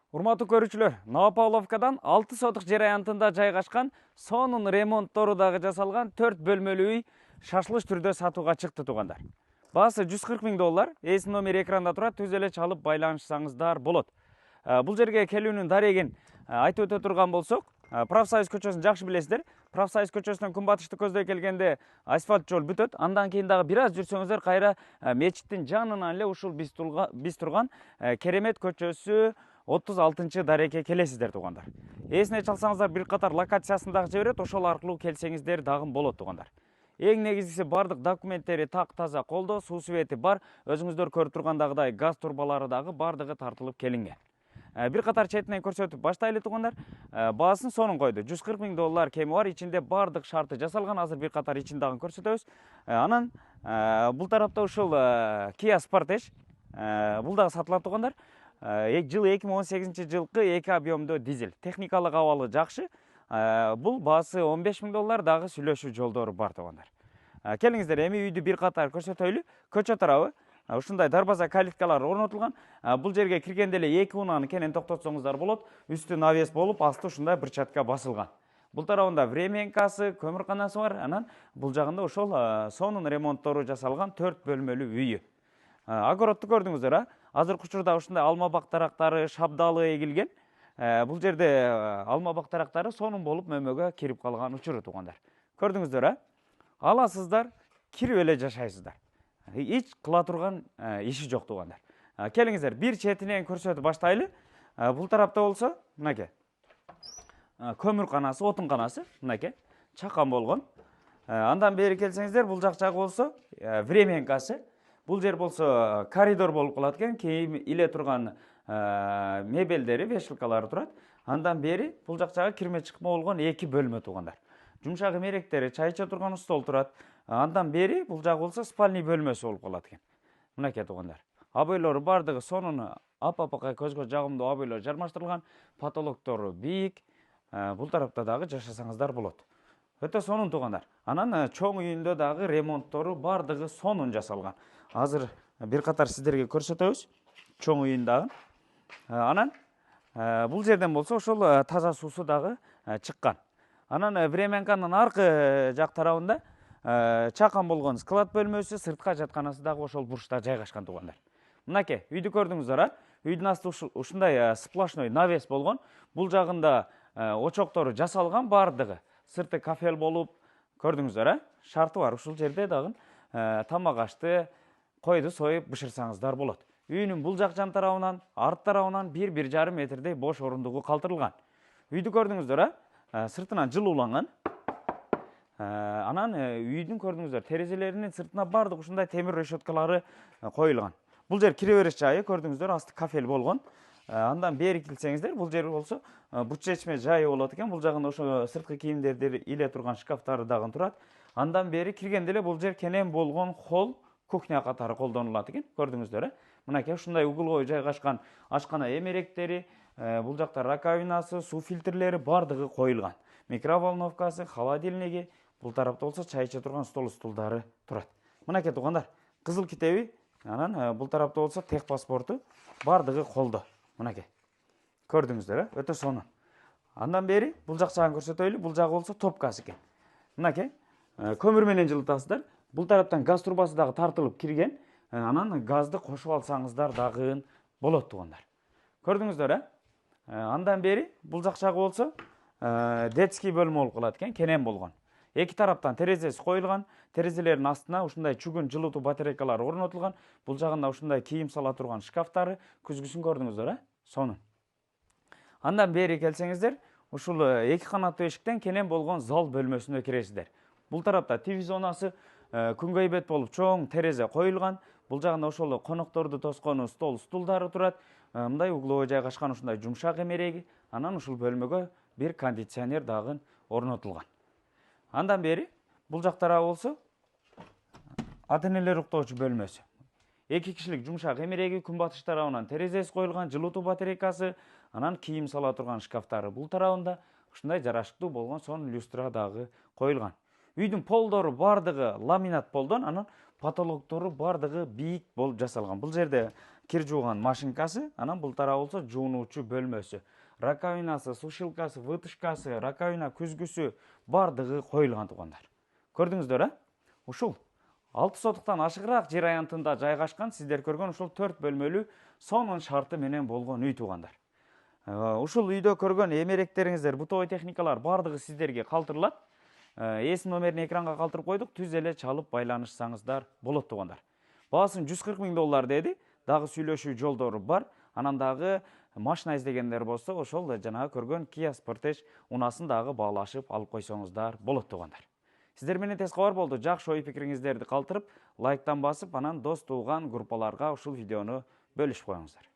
Урматтуу көрүүчүлөр, Новопавловкадан 6 сотық жер аянтында жайгашкан, сонун ремонттору дагы жасалган 4 бөлмөлүү үй шашылыш түрдө сатууга чыкты туугандар. Баасы $140.000, эсин номери экранда турат, түз эле чалып байланышсаңыздар болот. Бул жерге келүүнүн дарегин айтып өтө турган болсок, Профсоюз көчөсүн жакшы билесиздер. Профсоюз көчөсүнөн күнбатышты көздөй келгенде асфальт жол бүтөт. Андан кийин дагы бир аз жүрсөңүздөр кайра мечиттин жанынан эле ушул биз турган Керемет көчөсү 36 дарекке келесиздер туугандар. Эсине чалсаңыздар бир катар локациясын дагы жиберет, ошол аркылуу келсеңиздер дагы болот туугандар. Эң негизгиси бардык документтери так таза колдо, суу свети бар, өзүңүздөр көрүп тургандагыдай газ турбалары дагы бардыгы тартылып келинген. Бир катар четинен көрсөтүп баштайлы туугандар. Баасын сонун койду. $140.000 кеми бар, ичинде бардык шарты жасалган. Азыр бир катар ичин дагы көрсөтөбүз. Анан бул тарапта ушул Kia Sportage бул дагы сатылат туугандар. Жылы 2018 жылкы 2 объемдуу дизель. Техникалык абалы жакшы. Бул баасы $15.000 дагы сүйлөшүү жолдору бар туугандар. Келиңиздер, эми үйдү бир катар көрсөтөлү. Көчө тарабы ушундай дарбаза калиткалар орнотулган. Бул жерге киргенде эле 2 унааны кенен токтотсоңуздар болот. Үстү навес болуп, асты ушундай брусчатка басылган. Бул тарабында временкасы, көмүрканасы бар. Анан бул жагында ошол сонун ремонттору жасалган 4 бөлмөлүү үйү. Огородду көрдүңүздөр, азыркы учурда ушундай алма бак дарактары, шабдалы эгилген. Бул жерде алма бак дарактары сонун болуп мөмөгө кирип калган учуру туугандар. Көрдүңүздөр, аласыздар, кирип эле жашайсыздар. Эч кыла турган иши жок туугандар. Келиңиздер, бир четинен көрсөтүп баштайлы. Бул тарапта болсо, мынакей. Көмүрканасы, отунканасы, мынакей. Чакан болгон. Андан бери келсеңиздер, бул жагы болсо, временкасы. Бул жер болсо коридор болуп калат экен, кийим иле турган мебелдери, вешалкалары турат. Андан бери бул жагы кирме чыкма болгон 2 бөлмө туугандар. Жумшак эмеректери, чай иче турган стол турат. Андан бери бул жагы болсо спальный бөлмөсү болуп калат экен. Мынакей туугандар. Абойлору бардыгы сонун апа-апакай көзгө жагымдуу абойлор жармаштырылган, потолоктору бийик. Бул тарапта дагы жашасаңыздар болот. Өтө сонун туугандар. Анан чоң үйүндө дагы ремонттору бардыгы сонун жасалган. Азыр бир катар сиздерге көрсөтөбүз. Чоң үйүн дагы. Анан бул жерден болсо ошол таза суусу дагы чыккан. Анан временканын аркы жак тарабында чакан болгон склад бөлмөсү, сыртка жатканасы дагы ошол бурчта жайгашкан туугандар. Мынакей, үйдү көрдүңүздөр, үйдүн асты ушундай сплошной навес болгон. Бул жагында очоктору жасалган бардыгы. Сырты кафел болуп, көрдүңүздөр, шарты бар. Ушул жерде дагы тамак ашты, койду союп бышырсаңыздар болот. Үйүнүн бул жак жан тарабынан, арт тарабынан 1-1,5 метрдей бош орундугу калтырылган. Үйдү көрдүңүздөр, сыртынан жылууланган. Анан үйдүн көрдүңүздөр, терезелеринин сыртына бардык ушундай темир решеткалары коюлган. Бул жер кире бериш жайы, көрдүңүздөр, асты кафел болгон. Андан бери келсеңиздер, бул жер болсо буч чечме жайы болот экен. Бул жагында ошо сырткы кийимдерди иле турган шкафтары дагы турат. Андан бери киргенде эле бул жер кенен болгон холл, кухня катары колдонулат экен. Көрдүңүздөр, мынакей ушундай угулга жайгашкан ашкана эмеректери, бул жакта раковинасы, суу фильтрлери бардыгы коюлган. Микроволновкасы, холодильниги, бул тарапта болсо чай иче турган столдары турат. Мынакей туугандар, кызыл китеби, анан бул тарапта болсо тех паспорту бардыгы колдо. Мынакей. Көрдүңүздөр, өтө сонун. Андан бери бул жак жагын көрсөтөйлү. Бул жагы болсо топкасы экен. Мынакей. Көмүр менен жылытасыздар. Бул тараптан газ турбасы дагы тартылып кирген. Анан газды кошуп алсаңыздар дагы болот туугандар. Көрдүңүздөр, Андан бери бул жак жагы болсо детский бөлмө болуп калат экен, кенен болгон. Эки тараптан терезеси коюлган, терезелердин астына ушундай чугун жылытуу батарейкалары орнотулган. Бул жагында ушундай кийим сала турган шкафтары, күзгүсүн көрдүңүздөр, сонун. Андан бери келсеңиздер, ушул эки канаттуу эшиктен кенен болгон зал бөлмөсүнө киресиздер. Бул тарапта ТВ зонасы, күнгө ийбет болуп чоң терезе коюлган. Бул жагында ошол конокторду тоскону стол, стулдары турат. Мындай угловой жайгашкан ушундай жумшак эмереги. Анан ушул бөлмөгө бир кондиционер дагы орнотулган. Андан бери бул жак тарабы болсо ата-энелер уктоочу бөлмөсү. 2 кишилик жумшак эмереги, күнбатыш тарабынан терезеси коюлган, жылытуу батарейкасы, анан кийим сала турган шкафтары бул тарабында ушундай жараштуу болгон сонун люстра дагы коюлган. Үйдүн полдору бардыгы ламинат полдон, анан потолоктору бардыгы бийик болуп жасалган. Бул жерде кир жууган машинкасы, анан бул тарабы болсо жуунуучу бөлмөсү. Раковинасы, сушилкасы, вытышкасы, раковина күзгүсү бардыгы коюлган туугандар. Көрдүңүздөр, ушул 6 сотуктан ашыгыраак жер аянтында жайгашкан сиздер көргөн ушул 4 бөлмөлүү сонун шарты менен болгон үй туугандар. Ушул үйдө көргөн эмеректериңиздер, бутовой техникалар бардыгы сиздерге калтырылат. Эсин номерин экранга калтырып койдук, түз эле чалып байланышсаңыздар болот туугандар. Баасын 140 000 доллар деди. Дагы сүйлөшүү жолдору бар. Анан дагы машина издегендер болсо, ошол жанагы көргөн Kia Sportage унасын дагы баалашып алып койсоңуздар болот туугандар. Сиздер менен тез кабар болду. Жакшы ой пикириңиздерди калтырып, лайктан басып, анан дос тууган группаларга ушул видеону бөлүшүп коюңуздар.